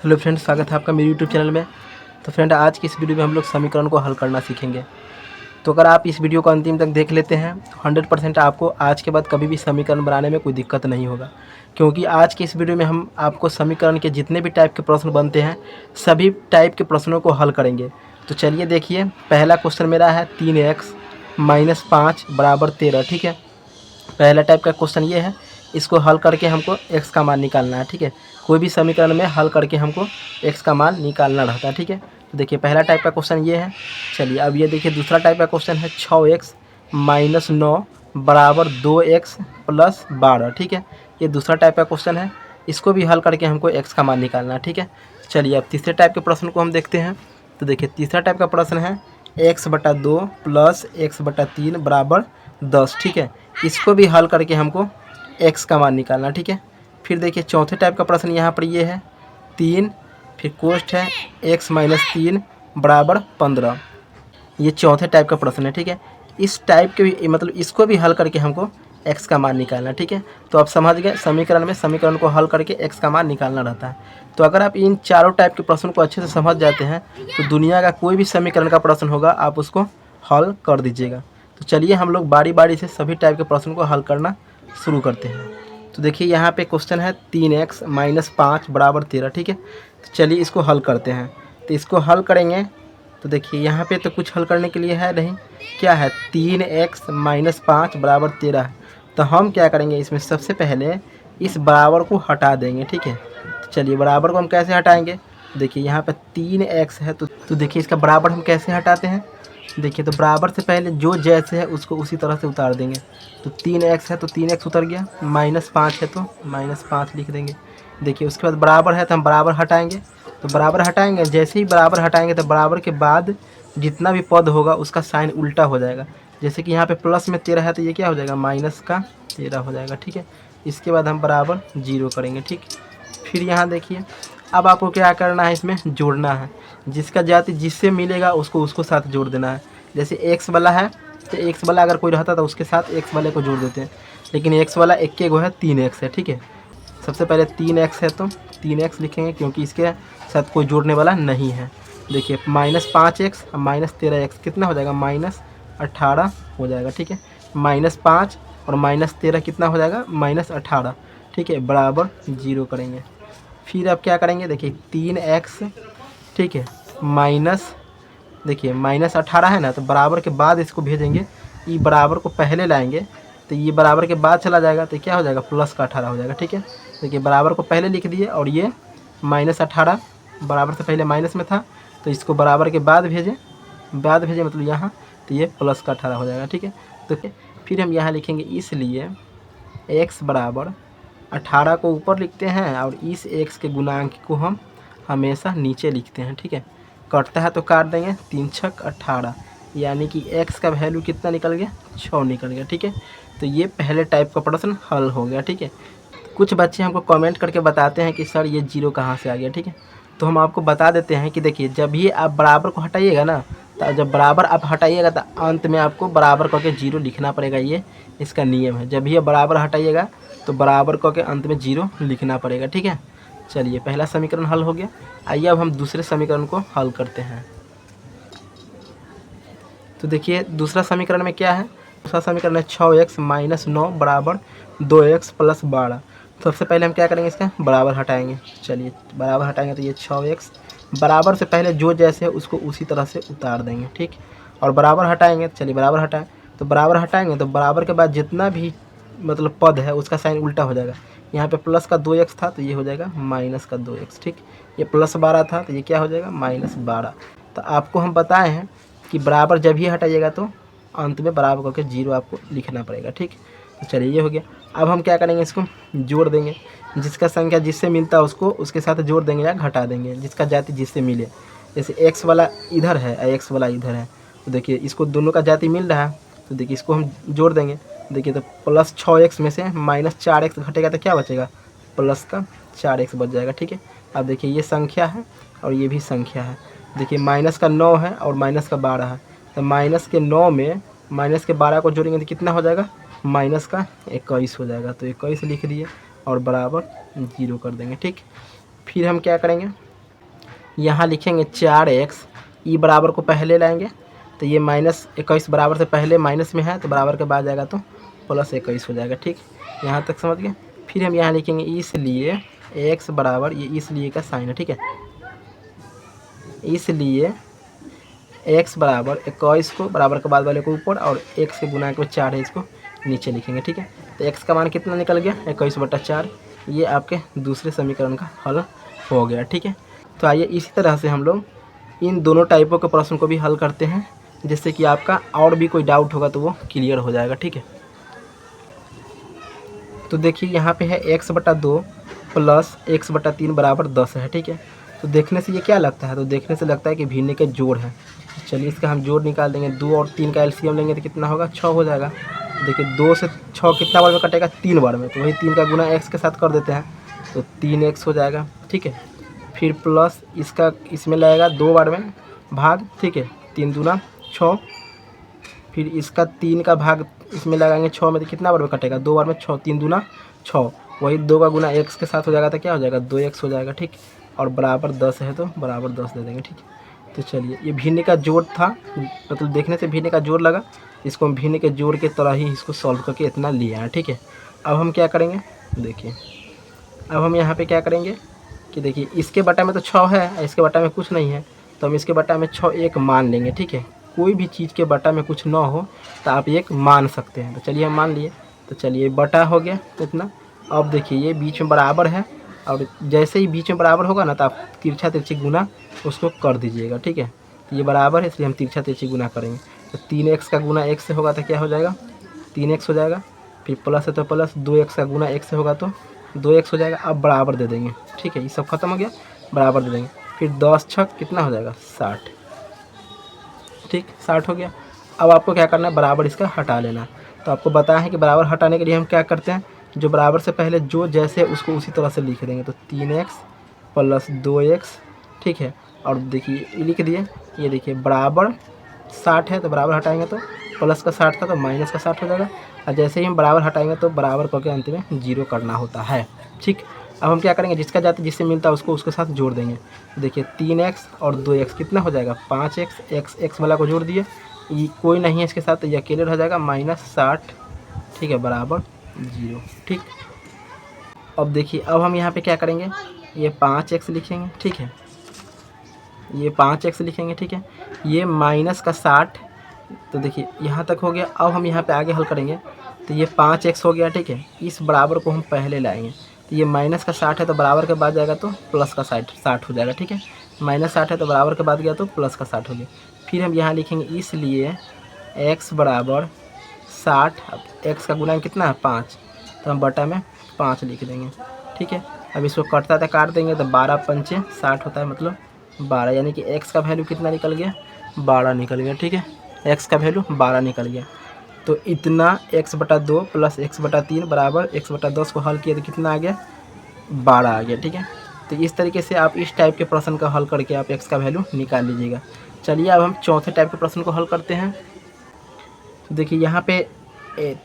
Hello friend, स्वागत है आपका मेरे यूट्यूब चैनल में। तो फ्रेंड, आज की इस वीडियो में हम लोग समीकरण को हल करना सीखेंगे। तो अगर आप इस वीडियो को अंतिम तक देख लेते हैं तो 100% आपको आज के बाद कभी भी समीकरण बनाने में कोई दिक्कत नहीं होगा, क्योंकि आज की इस वीडियो में हम आपको समीकरण के जितने भी टाइप के प्रश्न बनते हैं सभी टाइप के प्रश्नों को हल करेंगे। तो चलिए देखिए, पहला क्वेश्चन मेरा है 3x - 5 = 13। ठीक है, पहला टाइप का क्वेश्चन ये है। इसको हल करके हमको x का मान निकालना है। ठीक है, कोई भी समीकरण में हल करके हमको x का मान निकालना रहता है। ठीक है, तो देखिए पहला टाइप का क्वेश्चन ये है। चलिए अब ये देखिए दूसरा टाइप का क्वेश्चन है 6x - 9 = 2x + 12। ठीक है, ये दूसरा टाइप का क्वेश्चन है। इसको भी हल करके हमको x का मान निकालना है। ठीक है, चलिए अब तीसरे टाइप के प्रश्न को हम देखते हैं। तो देखिए तीसरा टाइप का प्रश्न है x/2 + x/3 = 10। ठीक है, इसको भी हल करके हमको x का मान निकालना। ठीक है, फिर देखिए चौथे टाइप का प्रश्न यहाँ पर ये है 3, फिर कोष्ठ है x - 3 = 15। ये चौथे टाइप का प्रश्न है। ठीक है, इस टाइप के भी मतलब इसको भी हल करके हमको x का मान निकालना। ठीक है, तो आप समझ गए समीकरण में समीकरण को हल करके x का मान निकालना रहता है। तो अगर आप इन चारों टाइप के प्रश्न को अच्छे से समझ जाते हैं तो दुनिया का कोई भी समीकरण का प्रश्न होगा आप उसको हल कर दीजिएगा। तो चलिए हम लोग बारी बारी से सभी टाइप के प्रश्न को हल करना शुरू करते हैं। तो देखिए यहाँ पे क्वेश्चन है 3x - 5 = 13। ठीक है, तो चलिए इसको हल करते हैं। तो इसको हल करेंगे तो देखिए यहाँ पे तो कुछ हल करने के लिए है नहीं, क्या है 3x - 5 = 13। तो हम क्या करेंगे, इसमें सबसे पहले इस बराबर को हटा देंगे। ठीक है, तो चलिए बराबर को हम कैसे हटाएंगे। देखिए यहाँ पे 3x है तो देखिए इसका बराबर हम कैसे हटाते हैं। देखिए तो बराबर से पहले जो जैसे है उसको उसी तरह से उतार देंगे। तो 3x है तो 3x उतर गया, -5 है तो -5 लिख देंगे। देखिए उसके बाद बराबर है तो हम बराबर हटाएंगे। तो बराबर हटाएंगे, जैसे ही बराबर हटाएंगे तो बराबर के बाद जितना भी पद होगा उसका साइन उल्टा हो जाएगा। जैसे कि यहाँ पे प्लस में 13 है तो ये क्या हो जाएगा, -13 हो जाएगा। ठीक है, इसके बाद हम बराबर 0 करेंगे। ठीक, फिर यहाँ देखिए अब आपको क्या करना है, इसमें जोड़ना है। जिसका जाति जिससे मिलेगा उसको साथ जोड़ देना है। जैसे एक्स वाला है तो एक्स वाला अगर कोई रहता तो उसके साथ एक्स वाले को जोड़ देते हैं, लेकिन एक्स वाला एक के गो है 3x है। ठीक है, सबसे पहले 3x है तो 3x लिखेंगे क्योंकि इसके साथ कोई जोड़ने वाला नहीं है। देखिए -5x और -13x कितना हो जाएगा, -18 हो जाएगा। ठीक है, -5 और -13 कितना हो जाएगा, -18। ठीक है, बराबर 0 करेंगे। फिर अब क्या करेंगे, देखिए 3x, ठीक है, माइनस, देखिए -18 है ना, तो बराबर के बाद इसको भेजेंगे। ये बराबर को पहले लाएंगे तो ये बराबर के बाद चला जाएगा तो क्या हो जाएगा, +18 हो जाएगा। ठीक है, देखिए बराबर को पहले लिख दिए और ये -18 बराबर से पहले माइनस में था तो इसको बराबर के बाद भेजें, मतलब यहाँ, तो ये +18 हो जाएगा। ठीक है, तो फिर हम यहाँ लिखेंगे इसलिए x = 18 को ऊपर लिखते हैं और इस x के गुणांक को हम हमेशा नीचे लिखते हैं। ठीक है, कटता है तो काट देंगे, 3 × 6 = 18, यानी कि x का वैल्यू कितना निकल गया, 6 निकल गया। ठीक है, तो ये पहले टाइप का प्रश्न हल हो गया। ठीक है, कुछ बच्चे हमको कमेंट करके बताते हैं कि सर ये 0 कहाँ से आ गया। ठीक है, तो हम आपको बता देते हैं कि देखिए जब ये आप बराबर को हटाइएगा ना, तो जब बराबर आप हटाइएगा तो अंत में आपको बराबर करके 0 लिखना पड़ेगा। ये इसका नियम है, जब ये बराबर हटाइएगा तो बराबर करके अंत में 0 लिखना पड़ेगा। ठीक है, चलिए पहला समीकरण हल हो गया। आइए अब हम दूसरे समीकरण को हल करते हैं। तो देखिए दूसरा समीकरण में क्या है, दूसरा समीकरण है 6x - 9 = 2x + 12। सबसे पहले हम क्या करेंगे, इसका बराबर हटाएंगे। चलिए बराबर हटाएंगे तो ये 6x, बराबर से पहले जो जैसे है उसको उसी तरह से उतार देंगे। ठीक, और बराबर हटाएंगे, चलिए बराबर हटाएं तो बराबर हटाएंगे तो बराबर के बाद जितना भी मतलब पद है उसका साइन उल्टा हो जाएगा। यहाँ पे प्लस का 2x था तो ये हो जाएगा माइनस का 2x। ठीक, ये +12 था तो ये क्या हो जाएगा, -12। तो आपको हम बताए हैं कि बराबर जब ही हटाइएगा तो अंत में बराबर करके 0 आपको लिखना पड़ेगा। ठीक, तो चलिए ये हो गया। अब हम क्या करेंगे, इसको जोड़ देंगे। जिसका संख्या जिससे मिलता है उसको उसके साथ जोड़ देंगे या घटा देंगे, जिसका जाति जिससे मिले। जैसे x वाला इधर है और x वाला इधर है, तो देखिए इसको दोनों का जाति मिल रहा है तो देखिए इसको हम जोड़ देंगे। देखिए तो +6x में से -4x घटेगा तो क्या बचेगा, +4x बच जाएगा। ठीक है, अब देखिए ये संख्या है और ये भी संख्या है। देखिए -9 है और -12 है, तो -9 में -12 को जोड़ेंगे तो कितना हो जाएगा, -21 हो जाएगा। तो 21 लिख दिए और बराबर 0 कर देंगे। ठीक, फिर हम क्या करेंगे, यहाँ लिखेंगे 4x, ई बराबर को पहले लाएंगे तो ये -21 बराबर से पहले माइनस में है तो बराबर के बाद जाएगा तो +21 हो जाएगा। ठीक, यहाँ तक समझ गए। फिर हम यहाँ लिखेंगे इसलिए x बराबर, ये इसलिए का साइन है। ठीक है, इसलिए x बराबर 21 को बराबर के बाद वाले को ऊपर और x के गुना के 4 है इसको नीचे लिखेंगे। ठीक है, तो x का मान कितना निकल गया 21/4। ये आपके दूसरे समीकरण का हल हो गया। ठीक है, तो आइए इसी तरह से हम लोग इन दोनों टाइपों के प्रश्न को भी हल करते हैं, जिससे कि आपका और भी कोई डाउट होगा तो वो क्लियर हो जाएगा। ठीक है, तो देखिए यहाँ पे है x/2 प्लस x/3 बराबर 10 है। ठीक है, तो देखने से ये क्या लगता है, तो देखने से लगता है कि भिन्न के जोड़ है। चलिए इसका हम जोड़ निकाल देंगे। 2 और 3 का एलसीएम लेंगे तो कितना होगा 6 हो जाएगा। देखिए 2 से 6 कितना बार में कटेगा 3 बार में, तो वही 3 का गुना x के साथ कर देते हैं तो 3x हो जाएगा। ठीक है, फिर प्लस इसका इसमें लगेगा 2 बार में भाग। ठीक है, 3 दूना 6, फिर इसका 3 का भाग इसमें लगाएंगे 6 में तो कितना बार में कटेगा 2 बार में 6, 3 दूना 6, वही 2 का गुना x के साथ हो जाएगा तो क्या हो जाएगा 2x हो जाएगा। ठीक, और बराबर 10 है तो बराबर 10 दे देंगे। ठीक, तो चलिए ये भिन्न का जोड़ था, मतलब देखने से भिन्न का जोड़ लगा, इसको हम भिन्न के जोड़ के तरह ही इसको सॉल्व करके इतना लिया है। ठीक है, अब हम क्या करेंगे, देखिए अब हम यहाँ पे क्या करेंगे कि देखिए इसके बटा में तो 6 है, इसके बटा में कुछ नहीं है, तो हम इसके बटा में 6 एक मान लेंगे। ठीक है, कोई भी चीज़ के बटा में कुछ ना हो तो आप एक मान सकते हैं, तो चलिए हम मान लिए। तो चलिए बटा हो गया इतना। अब देखिए ये बीच में बराबर है, और जैसे ही बीच में बराबर होगा ना तो आप तिरछा तिरछी गुना उसको कर दीजिएगा। ठीक है, तो ये बराबर है इसलिए हम तिरछा तिरछी गुना करेंगे। तो 3x का गुना x से होगा तो क्या हो जाएगा 3x हो जाएगा, फिर प्लस है तो प्लस 2x का गुना x से होगा तो 2x हो जाएगा। अब बराबर दे देंगे। ठीक है, ये सब खत्म हो गया, बराबर दे देंगे। फिर 10 छक कितना हो जाएगा 60। ठीक, 60 हो गया। अब आपको क्या करना है, बराबर इसका हटा लेना है। तो आपको बताया है कि बराबर हटाने के लिए हम क्या करते हैं, जो बराबर से पहले जो जैसे उसको उसी तरह से लिख देंगे। तो 3x प्लस 2x। ठीक है, और देखिए ये लिख दिए, ये देखिए बराबर 60 है तो बराबर हटाएंगे तो प्लस का 60 था तो माइनस का 60 हो जाएगा, और जैसे ही हम बराबर हटाएंगे तो बराबर करके अंत में 0 करना होता है। ठीक, अब हम क्या करेंगे, जिसका जाता जिससे मिलता है उसको उसके साथ जोड़ देंगे। देखिए 3x और 2x कितना हो जाएगा 5x, x वाला को जोड़ दिए, ये कोई नहीं है इसके साथ तो ये अकेले रह जाएगा -60। ठीक है, बराबर 0। ठीक, अब देखिए अब हम यहाँ पे क्या करेंगे, ये 5x लिखेंगे। ठीक है, ये 5x लिखेंगे। ठीक है, ये माइनस का 60, तो देखिए यहाँ तक हो गया। अब हम यहाँ पे आगे हल करेंगे तो ये 5x हो गया। ठीक है, इस बराबर को हम पहले लाएंगे तो ये माइनस का 60 है तो बराबर के बाद जाएगा तो प्लस का 60 हो जाएगा। ठीक है, -60 है तो बराबर के बाद गया तो प्लस का 60 हो गया। फिर हम यहाँ लिखेंगे इसलिए x बराबर 60, अब x का गुना कितना है 5, तो हम बटा में 5 लिख देंगे। ठीक है, अब इसको कटता था काट देंगे तो 12 पंचे 60 होता है, मतलब 12, यानी कि x का वैल्यू कितना निकल गया 12 निकल गया। ठीक है, x का वैल्यू 12 निकल गया। तो इतना x/2 प्लस x/3 बराबर x/10 को हल किया तो कितना आ गया 12 आ गया। ठीक है, तो इस तरीके से आप इस टाइप के प्रश्न का हल करके आप x का वैल्यू निकाल लीजिएगा। चलिए अब हम चौथे टाइप के प्रश्न को हल करते हैं। तो देखिए यहाँ पे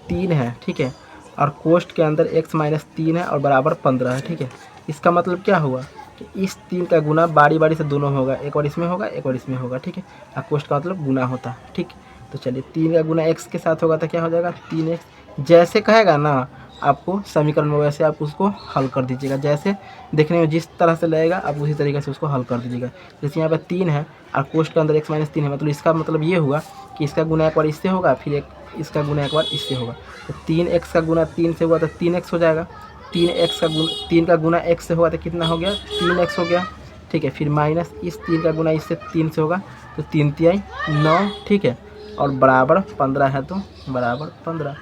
3 है। ठीक है, और कोष्ठ के अंदर x - 3 है और बराबर 15 है। ठीक है, इसका मतलब क्या हुआ कि इस 3 का गुना बारी बारी से दोनों होगा, एक बार इसमें होगा एक बार इसमें होगा। ठीक है, और कोष्ठ का मतलब गुना होता है। ठीक, तो चलिए 3 का गुना x के साथ होगा तो क्या हो जाएगा 3x। जैसे कहेगा ना आपको समीकरण में वैसे आप उसको हल कर दीजिएगा, जैसे देखने में जिस तरह से लगेगा आप उसी तरीके से उसको हल कर दीजिएगा। जैसे यहाँ पे 3 है और कोष्ठ के अंदर x - 3 है, मतलब इसका मतलब ये हुआ कि इसका गुना एक बार इससे होगा, फिर इसका गुना एक बार इससे होगा। तो 3x का गुना 3 से हुआ तो 3x हो जाएगा। 3 का गुना x से होगा तो कितना हो गया 3x हो गया। ठीक है, फिर माइनस इस 3 का गुना इससे 3 से होगा तो 3 तिहाई 9। ठीक है, और बराबर 15 है तो बराबर 15।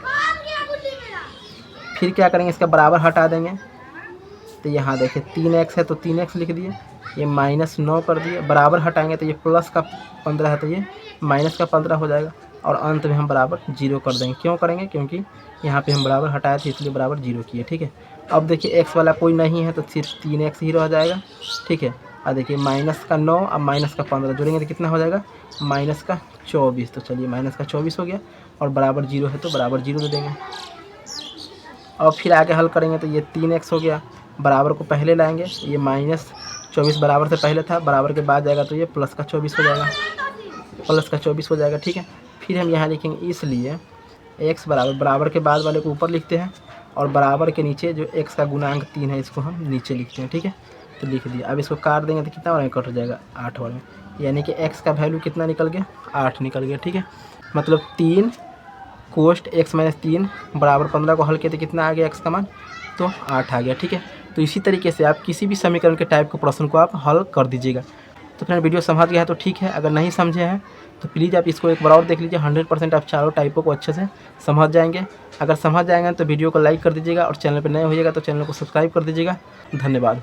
फिर क्या करेंगे, इसका बराबर हटा देंगे। तो यहाँ देखिए 3x है तो 3x लिख दिए, ये -9 कर दिए, बराबर हटाएंगे तो ये प्लस का 15 है तो ये माइनस का 15 हो जाएगा, और अंत में हम बराबर 0 कर देंगे। क्यों करेंगे, क्योंकि यहाँ पे हम बराबर हटाए थे इसलिए बराबर 0 किए। ठीक है, अब देखिए x वाला कोई नहीं है तो सिर्फ 3x ही रह जाएगा। ठीक है, और देखिए -9 अब -15 जोड़ेंगे तो कितना हो जाएगा -24। तो चलिए -24 हो गया, और बराबर 0 है तो बराबर 0 दे देंगे। अब फिर आगे हल करेंगे तो ये 3x हो गया, बराबर को पहले लाएंगे, ये 24 बराबर से पहले था, बराबर के बाद जाएगा तो ये प्लस का 24 हो जाएगा, प्लस का 24 हो जाएगा। ठीक है, फिर हम यहाँ लिखेंगे इसलिए x बराबर, बराबर के बाद वाले को ऊपर लिखते हैं और बराबर के नीचे जो x का गुणांक 3 है इसको हम नीचे लिखते हैं। ठीक है, तो लिख दिया। अब इसको काट देंगे तो कितना बार में कट जाएगा, 8 बार में, यानी कि x का वैल्यू कितना निकल गया, 8 निकल गया। ठीक है, मतलब 3 कोष्ट x - 3 बराबर 15 को हल किए तो कितना आ गया x का मान, तो 8 आ गया। ठीक है, तो इसी तरीके से आप किसी भी समीकरण के टाइप के प्रश्न को आप हल कर दीजिएगा। तो फ्रेंड वीडियो समझ गया है तो ठीक है, अगर नहीं समझे हैं तो प्लीज़ आप इसको एक बार और देख लीजिए। 100% आप चारों टाइपों को अच्छे से समझ जाएंगे। अगर समझ जाएंगे तो वीडियो को लाइक कर दीजिएगा और चैनल पर नए होइएगा तो चैनल को सब्सक्राइब कर दीजिएगा। धन्यवाद।